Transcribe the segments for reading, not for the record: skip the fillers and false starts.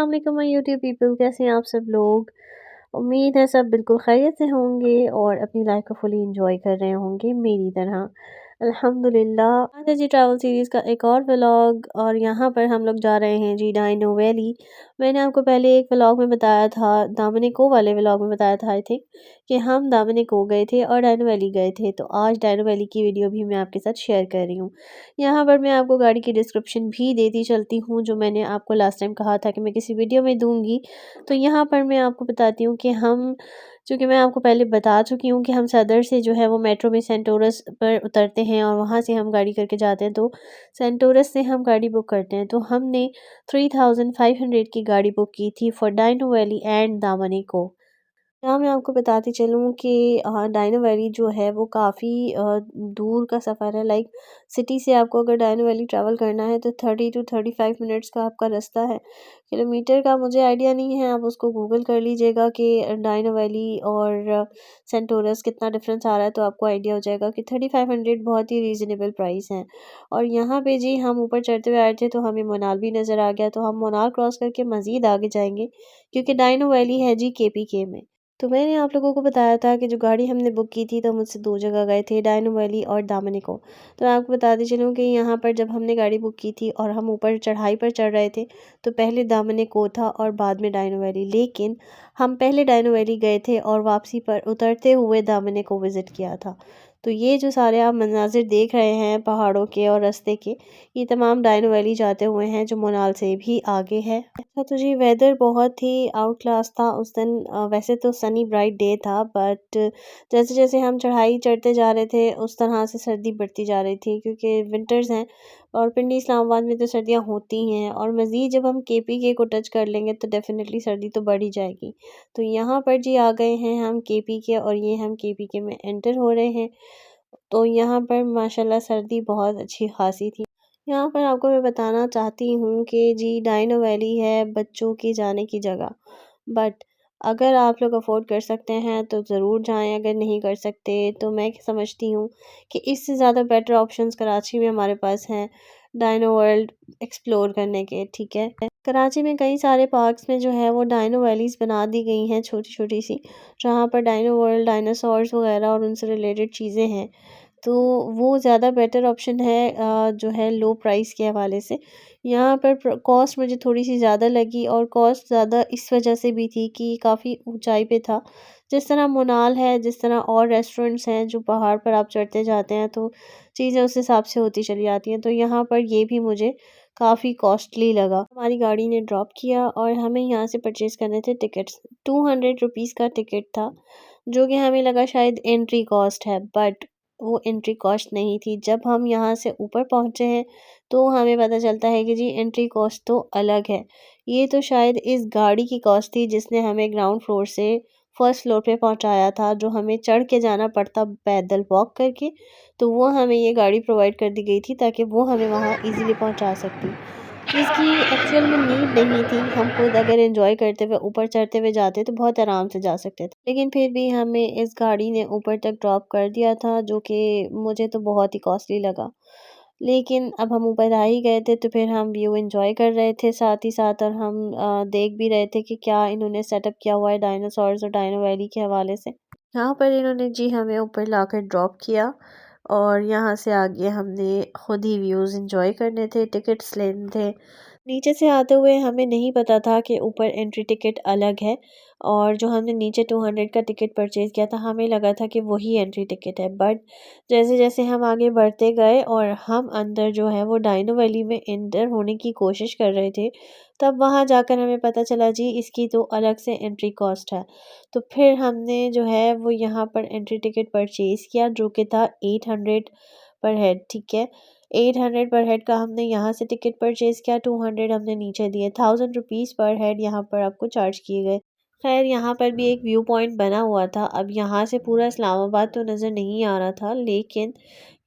अस्सलाम वालेकुम my YouTube people, कैसे हैं आप सब लोग। उम्मीद है सब बिल्कुल खैरियत से होंगे और अपनी लाइफ को फुली एंजॉय कर रहे होंगे मेरी तरह। अल्हम्दुलिल्लाह। आज है जी ट्रैवल सीरीज़ का एक और व्लॉग और यहाँ पर हम लोग जा रहे हैं जी डाइनो वैली। मैंने आपको पहले एक व्लॉग में बताया था, दामनिको वाले व्लॉग में बताया था आई थिंक, कि हम दामनिको गए थे और डाइनो वैली गए थे। तो आज डाइनो वैली की वीडियो भी मैं आपके साथ शेयर कर रही हूँ। यहाँ पर मैं आपको गाड़ी की डिस्क्रिप्शन भी देती चलती हूँ, जो मैंने आपको लास्ट टाइम कहा था कि मैं किसी वीडियो में दूँगी। तो यहाँ पर मैं आपको बताती हूँ कि हम, चूँकि मैं आपको पहले बता चुकी हूँ कि हम सदर से जो है वो मेट्रो में सेंटोरस पर उतरते हैं और वहाँ से हम गाड़ी करके जाते हैं। तो सेंटोरस से हम गाड़ी बुक करते हैं। तो हमने 3500 की गाड़ी बुक की थी फॉर डाइनो वैली एंड दामनिको। यहाँ मैं आपको बताती चलूँ कि डाइनो वैली जो है वो काफ़ी दूर का सफ़र है। लाइक सिटी से आपको अगर डाइनो वैली ट्रैवल करना है तो 30 टू 35 मिनट्स का आपका रास्ता है। किलोमीटर का मुझे आइडिया नहीं है, आप उसको गूगल कर लीजिएगा कि डाइनो वैली और सेंटोरस कितना डिफरेंस आ रहा है, तो आपको आइडिया हो जाएगा कि 3500 बहुत ही रीज़नेबल प्राइस है। और यहाँ पे जी हम ऊपर चढ़ते हुए आए थे तो हमें मोनाल भी नज़र आ गया, तो हम मोनाल क्रॉस करके मज़ीद आगे जाएंगे क्योंकि डाइनो वैली है जी केपीके में। तो मैंने आप लोगों को बताया था कि जो गाड़ी हमने बुक की थी तो मुझसे 2 जगह गए थे, डाइनो वैली और दामनिको। तो मैं आपको बताती चलूँ कि यहाँ पर जब हमने गाड़ी बुक की थी और हम ऊपर चढ़ाई पर चढ़ रहे थे, तो पहले दामनिको था और बाद में डाइनो वैली। लेकिन हम पहले डाइनो वैली गए थे और वापसी पर उतरते हुए दामनिको विज़िट किया था। तो ये जो सारे आप मनाज़िर देख रहे हैं पहाड़ों के और रास्ते के, ये तमाम डाइनो वैली जाते हुए हैं, जो मोनाल से भी आगे है। अच्छा, तो जी वेदर बहुत ही आउट क्लास था उस दिन। वैसे तो सनी ब्राइट डे था, बट जैसे जैसे हम चढ़ाई चढ़ते जा रहे थे उस तरह से सर्दी बढ़ती जा रही थी क्योंकि विंटर्स हैं और पिंडी इस्लामाबाद में तो सर्दियाँ होती हैं, और मज़ीद जब हम केपीके को टच कर लेंगे तो डेफ़िनेटली सर्दी तो बढ़ ही जाएगी। तो यहाँ पर जी आ गए हैं हम केपीके और ये हम केपीके में एंटर हो रहे हैं। तो यहाँ पर माशाल्लाह सर्दी बहुत अच्छी खासी थी। यहाँ पर आपको मैं बताना चाहती हूँ कि जी डाइनो वैली है बच्चों की जाने की जगह, बट अगर आप लोग अफोर्ड कर सकते हैं तो ज़रूर जाएं, अगर नहीं कर सकते तो मैं समझती हूँ कि इससे ज़्यादा बेटर ऑप्शंस कराची में हमारे पास हैं डाइनो वर्ल्ड एक्सप्लोर करने के। ठीक है, कराची में कई सारे पार्क्स में जो है वो डाइनो वैलीज़ बना दी गई हैं छोटी छोटी सी, जहाँ पर डाइनो वर्ल्ड, डायनासोर्स वगैरह और उनसे रिलेटेड चीज़ें हैं। तो वो ज़्यादा बेटर ऑप्शन है जो है लो प्राइस के हवाले से। यहाँ पर कॉस्ट मुझे थोड़ी-सी ज़्यादा लगी और कॉस्ट ज़्यादा इस वजह से भी थी कि काफ़ी ऊँचाई पे था। जिस तरह मोनाल है, जिस तरह और रेस्टोरेंट्स हैं जो पहाड़ पर आप चढ़ते जाते हैं तो चीज़ें उस हिसाब से होती चली जाती हैं। तो यहाँ पर ये भी मुझे काफ़ी कॉस्टली लगा। हमारी गाड़ी ने ड्रॉप किया और हमें यहाँ से परचेज़ करने थे टिकट्स। 200 रुपीज़ का टिकट था, जो कि हमें लगा शायद एंट्री कॉस्ट है, बट वो एंट्री कॉस्ट नहीं थी। जब हम यहाँ से ऊपर पहुँचे हैं तो हमें पता चलता है कि जी एंट्री कॉस्ट तो अलग है। ये तो शायद इस गाड़ी की कॉस्ट थी जिसने हमें ग्राउंड फ्लोर से फर्स्ट फ्लोर पे पहुँचाया था, जो हमें चढ़ के जाना पड़ता पैदल वॉक करके। तो वो हमें ये गाड़ी प्रोवाइड कर दी गई थी ताकि वो हमें वहाँ ईज़िली पहुँचा सकती। जिसकी एक्चुअल में नीड नहीं थी। हम खुद अगर एंजॉय करते हुए ऊपर चढ़ते हुए जाते तो बहुत आराम से जा सकते थे, लेकिन फिर भी हमें इस गाड़ी ने ऊपर तक ड्रॉप कर दिया था, जो कि मुझे तो बहुत ही कॉस्टली लगा। लेकिन अब हम ऊपर आ ही गए थे तो फिर हम व्यू एंजॉय कर रहे थे साथ ही साथ, और हम देख भी रहे थे कि क्या इन्होंने सेटअप किया हुआ है डायनासोर्स और डायनो वैली के हवाले से। यहाँ पर इन्होंने जी हमें ऊपर लाकर ड्रॉप किया और यहाँ से आगे हमने खुद ही व्यूज़ एंजॉय करने थे, टिकट्स लेने थे। नीचे से आते हुए हमें नहीं पता था कि ऊपर एंट्री टिकट अलग है, और जो हमने नीचे 200 का टिकट परचेज़ किया था हमें लगा था कि वही एंट्री टिकट है, बट जैसे जैसे हम आगे बढ़ते गए और हम अंदर जो है वो डाइनो वैली में एंटर होने की कोशिश कर रहे थे, तब वहाँ जाकर हमें पता चला जी इसकी तो अलग से एंट्री कॉस्ट है। तो फिर हमने जो है वो यहाँ पर एंट्री टिकट परचेज़ किया, जो कि था 800 पर हेड। ठीक है, 800 पर हेड का हमने यहाँ से टिकट परचेज़ किया, 200 हमने नीचे दिए, 1000 रुपीज़ पर हेड यहाँ पर आपको चार्ज किए गए। खैर यहाँ पर भी एक व्यू पॉइंट बना हुआ था। अब यहाँ से पूरा इस्लामाबाद तो नज़र नहीं आ रहा था, लेकिन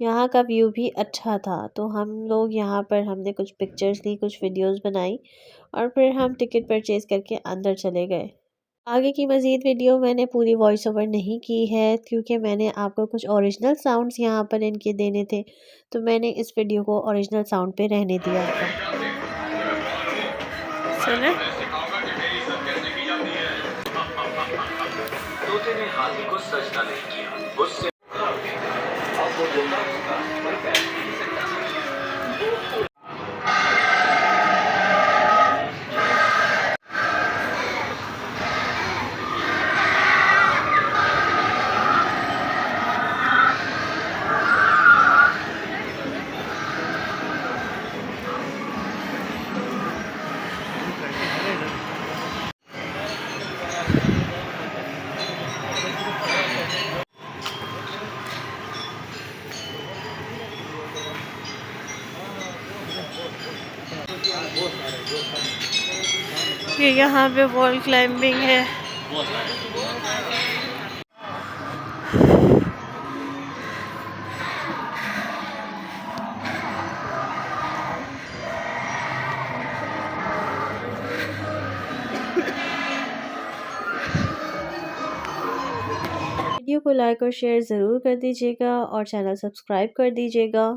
यहाँ का व्यू भी अच्छा था। तो हम लोग यहाँ पर हमने कुछ पिक्चर्स ली, कुछ वीडियोस बनाई और फिर हम टिकट परचेज़ करके अंदर चले गए। आगे की मज़ीद वीडियो मैंने पूरी वॉइस ओवर नहीं की है क्योंकि मैंने आपको कुछ ओरिजिनल साउंड्स यहाँ पर इनके देने थे, तो मैंने इस वीडियो को ओरिजिनल साउंड पे रहने दिया था। सुना? ये यहाँ पे वॉल क्लाइंबिंग है। वीडियो को लाइक और शेयर ज़रूर कर दीजिएगा और चैनल सब्सक्राइब कर दीजिएगा।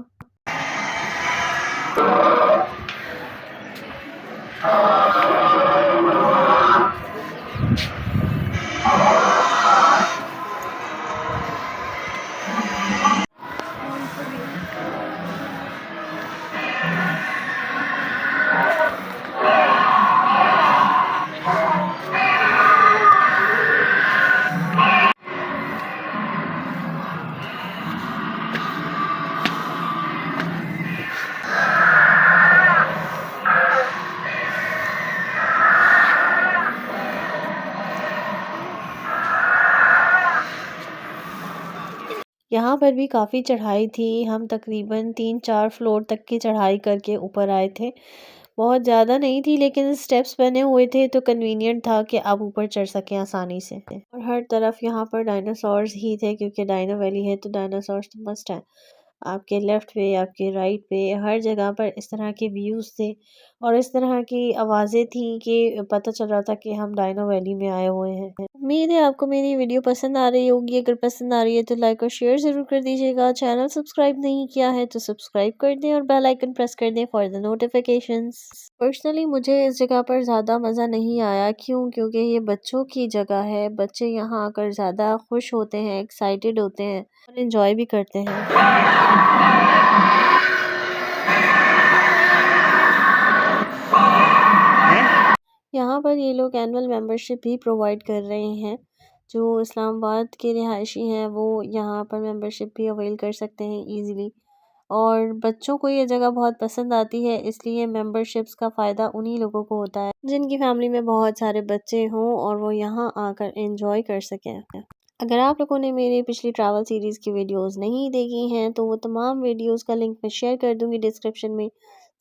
यहाँ पर भी काफ़ी चढ़ाई थी। हम तकरीबन 3-4 फ्लोर तक की चढ़ाई करके ऊपर आए थे। बहुत ज़्यादा नहीं थी लेकिन स्टेप्स बने हुए थे तो कन्वीनियंट था कि आप ऊपर चढ़ सकें आसानी से। और हर तरफ यहाँ पर डायनासोर्स ही थे क्योंकि डायनो वैली है तो डायनासोर्स तो मस्ट है। आपके लेफ़्ट पे, आपके राइट पे, हर जगह पर इस तरह के व्यूज़ थे और इस तरह की आवाज़ें थी कि पता चल रहा था कि हम डायनो वैली में आए हुए हैं। उम्मीद है आपको मेरी वीडियो पसंद आ रही होगी। अगर पसंद आ रही है तो लाइक और शेयर ज़रूर कर दीजिएगा। चैनल सब्सक्राइब नहीं किया है तो सब्सक्राइब कर दें और बेल आइकन प्रेस कर दें फॉर द नोटिफिकेशंस। पर्सनली मुझे इस जगह पर ज़्यादा मज़ा नहीं आया। क्यों? क्योंकि ये बच्चों की जगह है। बच्चे यहाँ आकर ज़्यादा खुश होते हैं, एक्साइटेड होते हैं और इन्जॉय भी करते हैं। यहाँ पर ये लोग एनुअल मेंबरशिप भी प्रोवाइड कर रहे हैं। जो इस्लामाबाद के रिहायशी हैं वो यहाँ पर मेंबरशिप भी अवेल कर सकते हैं ईज़िली। और बच्चों को ये जगह बहुत पसंद आती है इसलिए मेंबरशिप्स का फ़ायदा उन्हीं लोगों को होता है जिनकी फैमिली में बहुत सारे बच्चे हों और वो यहाँ आकर एंजॉय कर सकें। अगर आप लोगों ने मेरी पिछली ट्रैवल सीरीज़ की वीडियोस नहीं देखी हैं तो वो तमाम वीडियोस का लिंक मैं शेयर कर दूंगी डिस्क्रिप्शन में,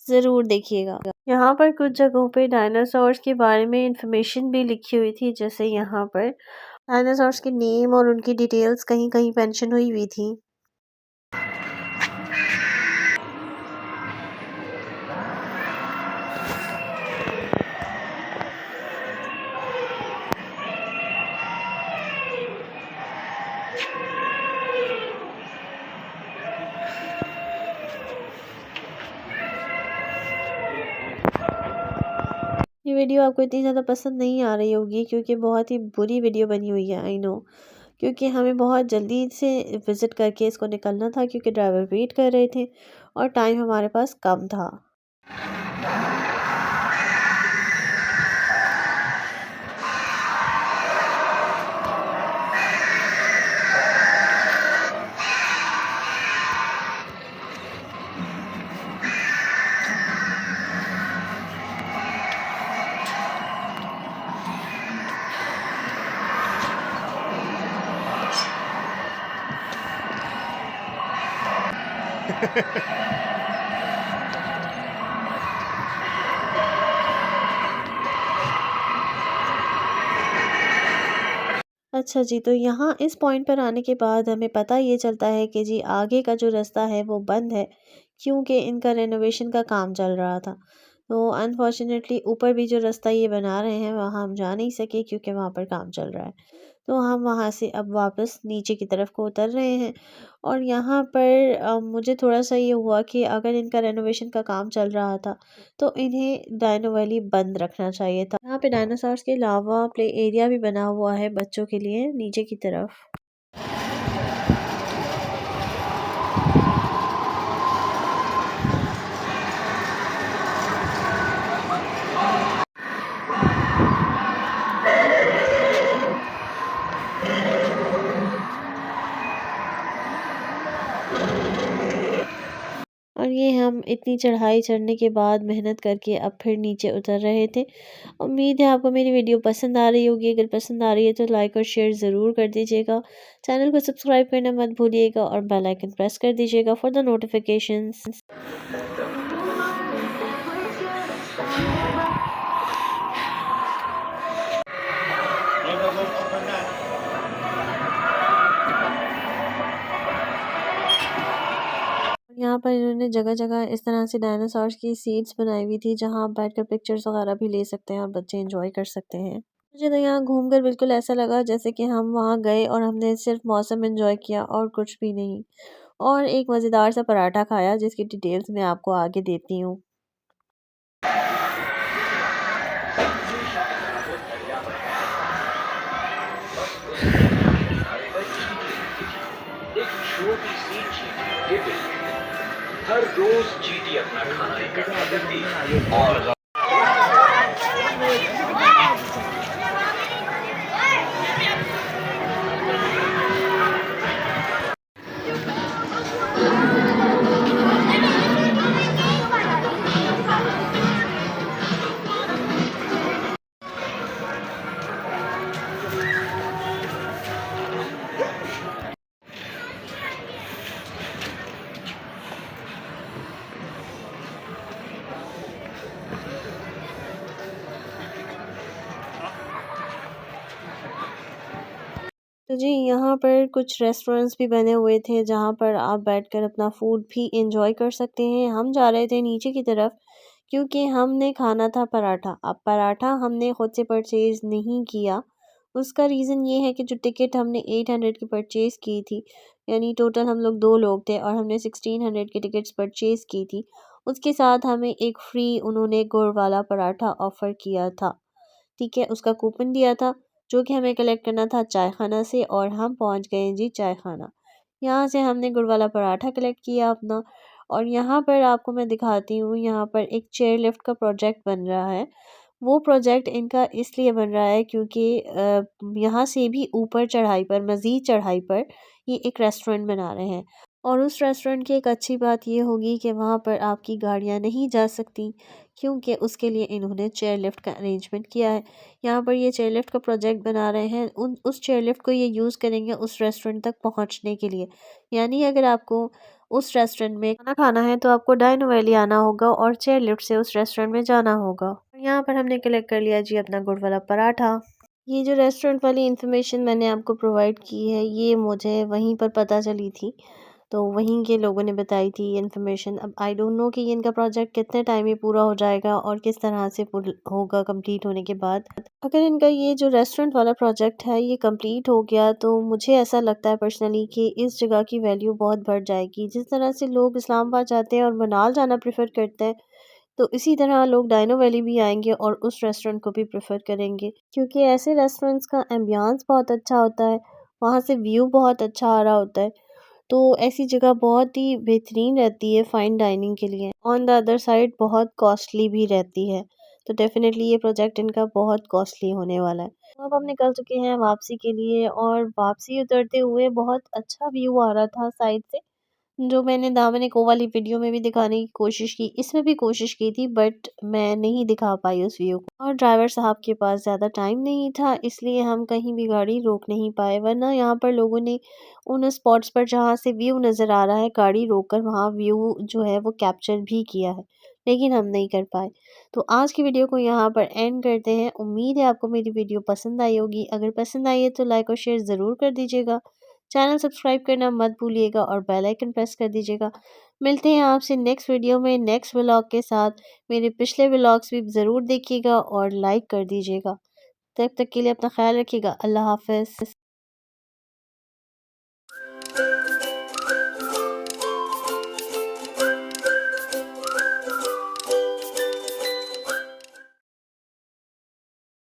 ज़रूर देखिएगा। यहाँ पर कुछ जगहों पे डायनासोर्स के बारे में इंफॉर्मेशन भी लिखी हुई थी, जैसे यहाँ पर डायनासोर्स के नेम और उनकी डिटेल्स कहीं कहीं मेंशन हुई हुई थी। ये वीडियो आपको इतनी ज़्यादा पसंद नहीं आ रही होगी क्योंकि बहुत ही बुरी वीडियो बनी हुई है, आई नो। क्योंकि हमें बहुत जल्दी से विज़िट करके इसको निकलना था क्योंकि ड्राइवर वेट कर रहे थे और टाइम हमारे पास कम था। अच्छा जी, तो यहाँ इस पॉइंट पर आने के बाद हमें पता ये चलता है कि जी आगे का जो रास्ता है वो बंद है क्योंकि इनका रेनोवेशन का काम चल रहा था। तो अनफॉर्चुनेटली ऊपर भी जो रास्ता ये बना रहे हैं वहाँ हम जा नहीं सके क्योंकि वहाँ पर काम चल रहा है। तो हम वहाँ से अब वापस नीचे की तरफ को उतर रहे हैं और यहाँ पर मुझे थोड़ा-सा ये हुआ कि अगर इनका रेनोवेशन का काम चल रहा था, तो इन्हें डायनो वैली बंद रखना चाहिए था। यहाँ पे डायनासॉर्स के अलावा प्ले एरिया भी बना हुआ है बच्चों के लिए नीचे की तरफ। और ये हम इतनी चढ़ाई चढ़ने के बाद मेहनत करके अब फिर नीचे उतर रहे थे। उम्मीद है आपको मेरी वीडियो पसंद आ रही होगी। अगर पसंद आ रही है तो लाइक और शेयर ज़रूर कर दीजिएगा। चैनल को सब्सक्राइब करना मत भूलिएगा और बेल आइकन प्रेस कर दीजिएगा फॉर द नोटिफिकेशंस। यहाँ पर इन्होंने जगह जगह इस तरह से डायनासोर्स की सीट्स बनाई हुई थी जहाँ आप बैठकर पिक्चर्स वगैरह भी ले सकते हैं और बच्चे एंजॉय कर सकते हैं। मुझे तो यहाँ घूमकर बिल्कुल ऐसा लगा जैसे कि हम वहाँ गए और हमने सिर्फ मौसम एंजॉय किया और कुछ भी नहीं। और एक मज़ेदार सा पराठा खाया जिसकी डिटेल्स मैं आपको आगे देती हूँ। एक छोटी सी चींटी के दिल में हर रोज चींटी अपना खाना इकट्ठा करती और तो जी यहाँ पर कुछ रेस्टोरेंट्स भी बने हुए थे जहाँ पर आप बैठकर अपना फूड भी एंजॉय कर सकते हैं। हम जा रहे थे नीचे की तरफ क्योंकि हमने खाना था पराठा। अब पराठा हमने खुद से परचेज़ नहीं किया। उसका रीज़न ये है कि जो टिकट हमने 800 की परचेज़ की थी, यानी टोटल हम लोग 2 लोग थे और हमने 1600 की टिकट्स परचेज़ की थी। उसके साथ हमें एक फ्री उन्होंने गुड़ वाला पराठा ऑफ़र किया था। ठीक है, उसका कूपन दिया था जो कि हमें कलेक्ट करना था चाय खाना से और हम पहुंच गए जी चाय खाना। यहाँ से हमने गुड़ वाला पराठा कलेक्ट किया अपना। और यहाँ पर आपको मैं दिखाती हूँ, यहाँ पर एक चेयर लिफ्ट का प्रोजेक्ट बन रहा है। वो प्रोजेक्ट इनका इसलिए बन रहा है क्योंकि यहाँ से भी ऊपर चढ़ाई पर, मज़ीद चढ़ाई पर ये एक रेस्टोरेंट बना रहे हैं। और उस रेस्टोरेंट की एक अच्छी बात ये होगी कि वहाँ पर आपकी गाड़ियाँ नहीं जा सकती क्योंकि उसके लिए इन्होंने चेयर लिफ्ट का अरेंजमेंट किया है। यहाँ पर ये चेयर लिफ्ट का प्रोजेक्ट बना रहे हैं, उस चेयर लिफ्ट को ये यूज़ करेंगे उस रेस्टोरेंट तक पहुँचने के लिए। यानी अगर आपको उस रेस्टोरेंट में खाना खाना है तो आपको डाइनो वैली आना होगा और चेयर लिफ्ट से उस रेस्टोरेंट में जाना होगा। यहाँ पर हमने कलेक्ट कर लिया जी अपना गुड़ वाला पराठा। ये जो रेस्टोरेंट वाली इन्फॉर्मेशन मैंने आपको प्रोवाइड की है ये मुझे वहीं पर पता चली थी। तो वहीं के लोगों ने बताई थी ये इन्फॉर्मेशन। अब आई डोंट नो कि ये इनका प्रोजेक्ट कितने टाइम में पूरा हो जाएगा और किस तरह से होगा कंप्लीट होने के बाद। अगर इनका ये जो रेस्टोरेंट वाला प्रोजेक्ट है ये कंप्लीट हो गया तो मुझे ऐसा लगता है पर्सनली कि इस जगह की वैल्यू बहुत बढ़ जाएगी। जिस तरह से लोग इस्लामाबाद जाते हैं और मनाल जाना प्रेफर करते हैं, तो इसी तरह लोग डाइनो वैली भी आएंगे और उस रेस्टोरेंट को भी प्रेफर करेंगे क्योंकि ऐसे रेस्टोरेंट्स का एम्बियंस बहुत अच्छा होता है, वहाँ से व्यू बहुत अच्छा आ रहा होता है। तो ऐसी जगह बहुत ही बेहतरीन रहती है फ़ाइन डाइनिंग के लिए। ऑन द अदर साइड बहुत कॉस्टली भी रहती है। तो डेफ़िनेटली ये प्रोजेक्ट इनका बहुत कॉस्टली होने वाला है। तो अब हम निकल चुके हैं वापसी के लिए और वापसी उतरते हुए बहुत अच्छा व्यू आ रहा था साइड से। जो मैंने दामन को वाली वीडियो में भी दिखाने की कोशिश की, इसमें भी कोशिश की थी बट मैं नहीं दिखा पाई उस व्यू को। और ड्राइवर साहब के पास ज़्यादा टाइम नहीं था इसलिए हम कहीं भी गाड़ी रोक नहीं पाए, वरना यहाँ पर लोगों ने उन स्पॉट्स पर जहाँ से व्यू नज़र आ रहा है गाड़ी रोककर वहाँ व्यू जो है वो कैप्चर भी किया है, लेकिन हम नहीं कर पाए। तो आज की वीडियो को यहाँ पर एंड करते हैं। उम्मीद है आपको मेरी वीडियो पसंद आई होगी। अगर पसंद आई है तो लाइक और शेयर ज़रूर कर दीजिएगा। चैनल सब्सक्राइब करना मत भूलिएगा और बेल आइकन प्रेस कर दीजिएगा। मिलते हैं आपसे नेक्स्ट वीडियो में नेक्स्ट व्लॉग के साथ। मेरे पिछले व्लॉग्स भी ज़रूर देखिएगा और लाइक कर दीजिएगा। तब तक के लिए अपना ख्याल रखिएगा। अल्लाह हाफ़िज़।